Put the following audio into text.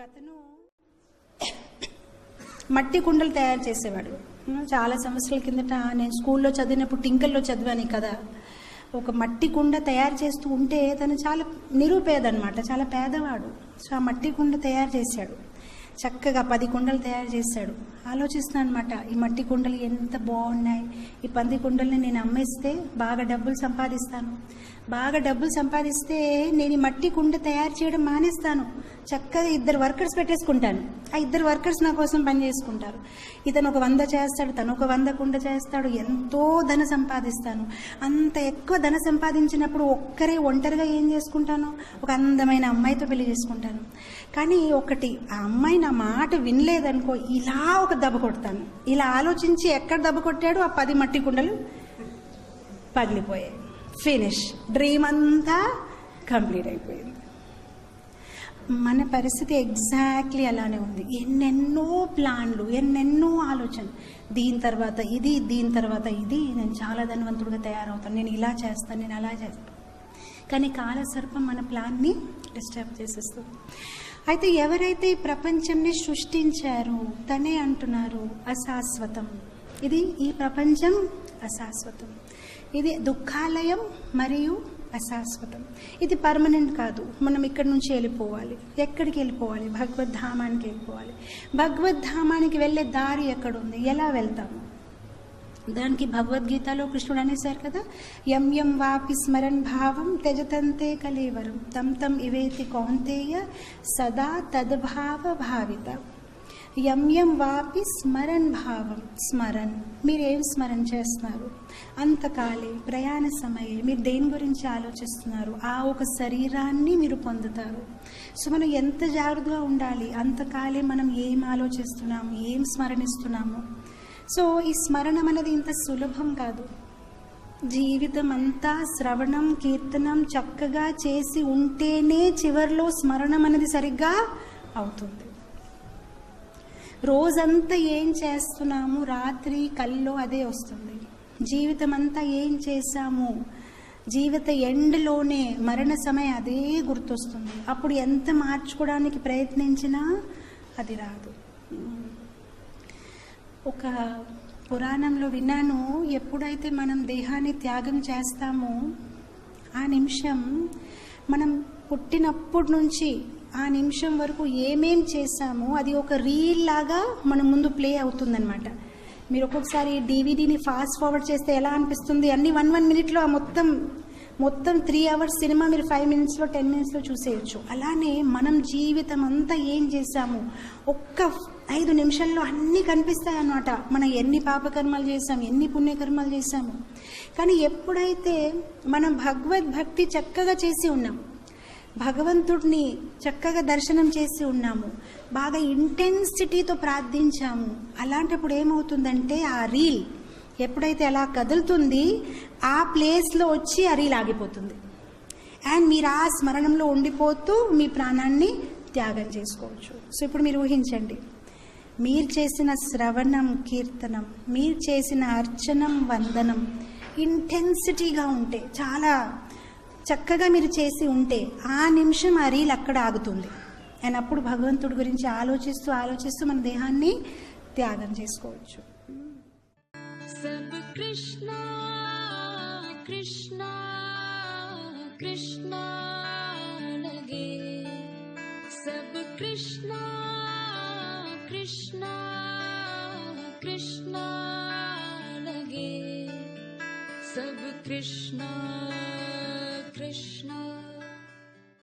అతను మట్టి కుండలు తయారు చేసేవాడు. చాలా సంవత్సరాల కిందట నేను స్కూల్లో చదివినప్పుడు టింకల్లో చదివాను కదా. ఒక మట్టి కుండ తయారు చేస్తూ ఉంటే తను చాలా నిరుపేదనమాట, చాలా పేదవాడు. సో ఆ మట్టి కుండ తయారు చేశాడు, చక్కగా 10 కుండలు తయారు చేశాడు. ఆలోచిస్తున్నాను అనమాట, ఈ మట్టి కుండలు ఎంత బాగున్నాయి, ఈ 10 కుండల్ని నేను అమ్మేస్తే బాగా డబ్బులు సంపాదిస్తాను, బాగా డబ్బులు సంపాదిస్తే నేను ఈ మట్టి కుండ తయారు చేయడం మానేస్తాను, చక్కగా 2 వర్కర్స్ పెట్టేసుకుంటాను, ఆ 2 వర్కర్స్ నా కోసం పని చేసుకుంటారు, ఇతను ఒక 100 చేస్తాడు, తను ఒక 100 కుండ చేస్తాడు, ఎంతో ధన సంపాదిస్తాను. అంత ఎక్కువ ధన సంపాదించినప్పుడు ఒంటరిగా ఏం చేసుకుంటాను, ఒక అందమైన అమ్మాయితో పెళ్లి చేసుకుంటాను. కానీ ఒకటి, ఆ అమ్మాయి నా మాట వినలేదనుకో, ఇలా ఒక దెబ్బ కొడతాను. ఇలా ఆలోచించి ఎక్కడ దెబ్బ కొట్టాడు, ఆ 10 మట్టి కుండలు పగిలిపోయాయి. ఫినిష్, డ్రీమ్ అంతా కంప్లీట్ అయిపోయింది. మన పరిస్థితి ఎగ్జాక్ట్లీ అలానే ఉంది. ఎన్నెన్నో ప్లాన్లు, ఎన్నెన్నో ఆలోచనలు, దీని తర్వాత ఇది, దీని తర్వాత ఇది, నేను చాలా ధనవంతుడిగా తయారవుతాను, నేను ఇలా చేస్తాను, నేను అలా చేస్తాను. కానీ కాలసర్పం మన ప్లాన్ని డిస్టర్బ్ చేసేస్తుంది. అయితే ఎవరైతే ఈ ప్రపంచంని సృష్టించారో తనే అంటున్నారు అశాశ్వతం. ఈ ప్రపంచం అశాశ్వతం, ఇది దుఃఖాలయం మరియు అశాశ్వతం, ఇది పర్మనెంట్ కాదు. మనం ఇక్కడి నుంచి వెళ్ళిపోవాలి. ఎక్కడికి వెళ్ళిపోవాలి? భగవద్ధామానికి వెళ్ళిపోవాలి. భగవద్ధామానికి వెళ్ళే దారి ఎక్కడుంది, ఎలా వెళ్తాము? దానికి భగవద్గీతలో కృష్ణుడు అనేసారు కదా, యం యం వాపి స్మరన్ భావం త్యజతంతే కలేవరం తం తం ఇవేతి కౌంతేయ సదా తద్భావ భావిత. యం యం వాపి స్మరన్ భావం, స్మరన్, మీరేం స్మరణ చేస్తున్నారు? అంతకాలే ప్రయాణ సమయే మీరు దేని గురించి ఆలోచిస్తున్నారు, ఆ ఒక శరీరాన్ని మీరు పొందుతారు. సో మనం ఎంత జాగ్రత్తగా ఉండాలి, అంతకాలే మనం ఏం ఆలోచిస్తున్నాము, ఏం స్మరణిస్తున్నాము. సో ఈ స్మరణం అనేది ఇంత సులభం కాదు. జీవితం అంతా శ్రవణం కీర్తనం చక్కగా చేసి ఉంటేనే చివరిలో స్మరణం అనేది సరిగ్గా అవుతుంది. రోజంతా ఏం చేస్తున్నాము, రాత్రి కల్లో అదే వస్తుంది. జీవితం అంతా ఏం చేశాము, జీవిత ఎండ్లోనే మరణ సమయం అదే గుర్తొస్తుంది. అప్పుడు ఎంత మార్చుకోవడానికి ప్రయత్నించినా అది రాదు. ఒక పురాణంలో విన్నాను, ఎప్పుడైతే మనం దేహాన్ని త్యాగం చేస్తామో ఆ నిమిషం, మనం పుట్టినప్పటి నుంచి ఆ నిమిషం వరకు ఏమేం చేశామో అది ఒక రీల్ లాగా మన ముందు ప్లే అవుతుందన్నమాట. మీరు ఒక్కొక్కసారి డివిడీని ఫాస్ట్ ఫార్వర్డ్ చేస్తే ఎలా అనిపిస్తుంది, అన్ని 1 మినిట్లో ఆ మొత్తం 3 అవర్స్ సినిమా మీరు 5 మినిట్స్లో 10 మినిట్స్లో చూసేయచ్చు. అలానే మనం జీవితం అంతా ఏం చేశాము ఒక్క 5 నిమిషాల్లో అన్నీ కనిపిస్తాయి అన్నమాట. మనం ఎన్ని పాపకర్మలు చేశాము, ఎన్ని పుణ్యకర్మలు చేశాము. కానీ ఎప్పుడైతే మనం భగవద్భక్తి చక్కగా చేసి ఉన్నాం, భగవంతుడిని చక్కగా దర్శనం చేసి ఉన్నాము, బాగా ఇంటెన్సిటీతో ప్రార్థించాము, అలాంటప్పుడు ఏమవుతుందంటే ఆ రీల్ ఎప్పుడైతే అలా కదులుతుంది, ఆ ప్లేస్లో వచ్చి ఆ రీల్ ఆగిపోతుంది. అండ్ మీరు ఆ స్మరణంలో ఉండిపోతూ మీ ప్రాణాన్ని త్యాగం చేసుకోవచ్చు. సో ఇప్పుడు మీరు ఊహించండి, మీరు చేసిన శ్రవణం కీర్తనం, మీరు చేసిన అర్చనం వందనం ఇంటెన్సిటీగా ఉంటే, చాలా చక్కగా మీరు చేసి ఉంటే, ఆ నిమిషం ఆ రీల్ అక్కడ ఆగుతుంది. అండ్ అప్పుడు భగవంతుడి గురించి ఆలోచిస్తూ మన దేహాన్ని త్యాగం చేసుకోవచ్చు. सब कृष्णा कृष्णा कृष्णा लगे, सब कृष्णा कृष्णा कृष्णा लगे, सब कृष्णा कृष्णा